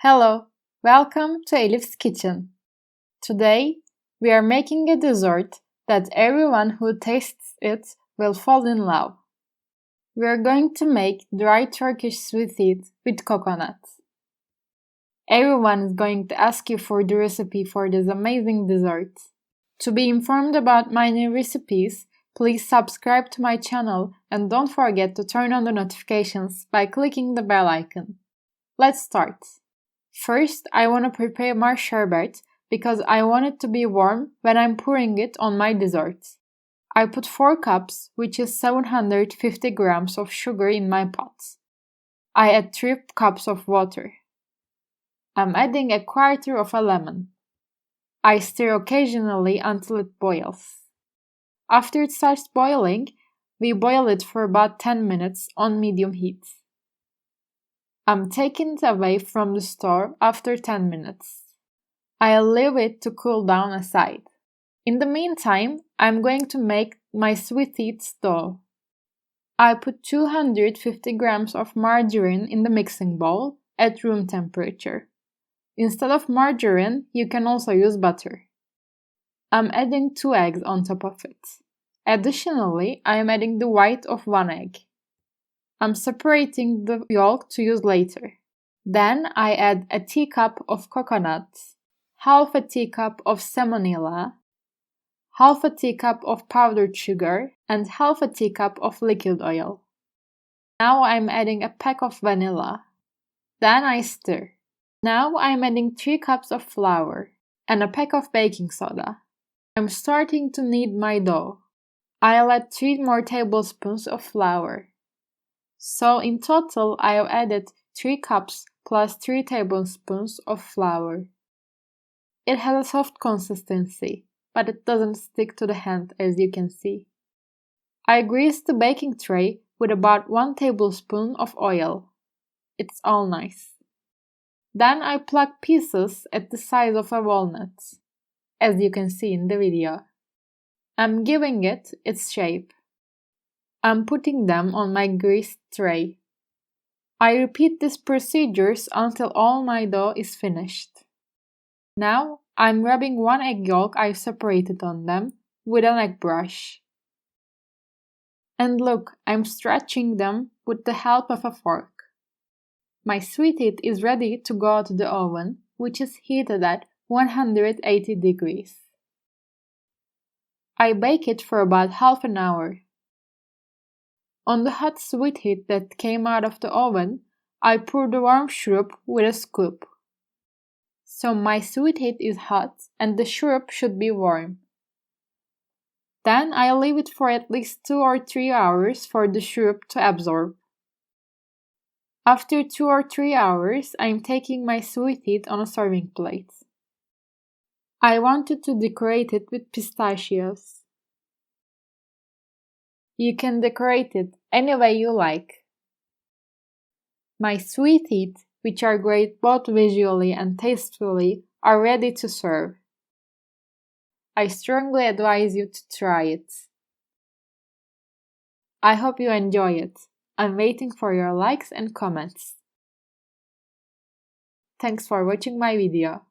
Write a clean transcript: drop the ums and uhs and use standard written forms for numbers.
Hello, welcome to Elif's Kitchen. Today, we are making a dessert that everyone who tastes it will fall in love. We are going to make dry Turkish sweeties with coconut. Everyone is going to ask you for the recipe for this amazing dessert. To be informed about my new recipes, please subscribe to my channel and don't forget to turn on the notifications by clicking the bell icon. Let's start. First, I want to prepare my sherbet because I want it to be warm when I'm pouring it on my dessert. I put 4 cups, which is 750 grams of sugar in my pot. I add 3 cups of water. I'm adding a quarter of a lemon. I stir occasionally until it boils. After it starts boiling, we boil it for about 10 minutes on medium heat. I'm taking it away from the stove after 10 minutes. I'll leave it to cool down aside. In the meantime, I'm going to make my sweetie dough. I put 250 grams of margarine in the mixing bowl at room temperature. Instead of margarine, you can also use butter. I'm adding 2 eggs on top of it. Additionally, I am adding the white of 1 egg. I'm separating the yolk to use later. Then I add a teacup of coconut, half a teacup of semolina, half a teacup of powdered sugar, and half a teacup of liquid oil. Now I'm adding a pack of vanilla. Then I stir. Now I'm adding 3 cups of flour and a pack of baking soda. I'm starting to knead my dough. I'll add 3 more tablespoons of flour. So in total, I have added 3 cups plus 3 tablespoons of flour. It has a soft consistency, but it doesn't stick to the hand as you can see. I grease the baking tray with about 1 tablespoon of oil. It's all nice. Then I pluck pieces at the size of a walnut, as you can see in the video. I'm giving it its shape. I'm putting them on my greased tray. I repeat these procedures until all my dough is finished. Now, I'm rubbing 1 egg yolk I've separated on them with an egg brush. And look, I'm stretching them with the help of a fork. My sweetie is ready to go to the oven, which is heated at 180 degrees. I bake it for about half an hour. On the hot sweetie that came out of the oven, I pour the warm syrup with a scoop. So my sweetie is hot and the syrup should be warm. Then I leave it for at least 2 or 3 hours for the syrup to absorb. After 2 or 3 hours, I am taking my sweetie on a serving plate. I wanted to decorate it with pistachios. You can decorate it any way you like. My sweeties, which are great both visually and tastefully, are ready to serve. I strongly advise you to try it. I hope you enjoy it. I'm waiting for your likes and comments. Thanks for watching my video.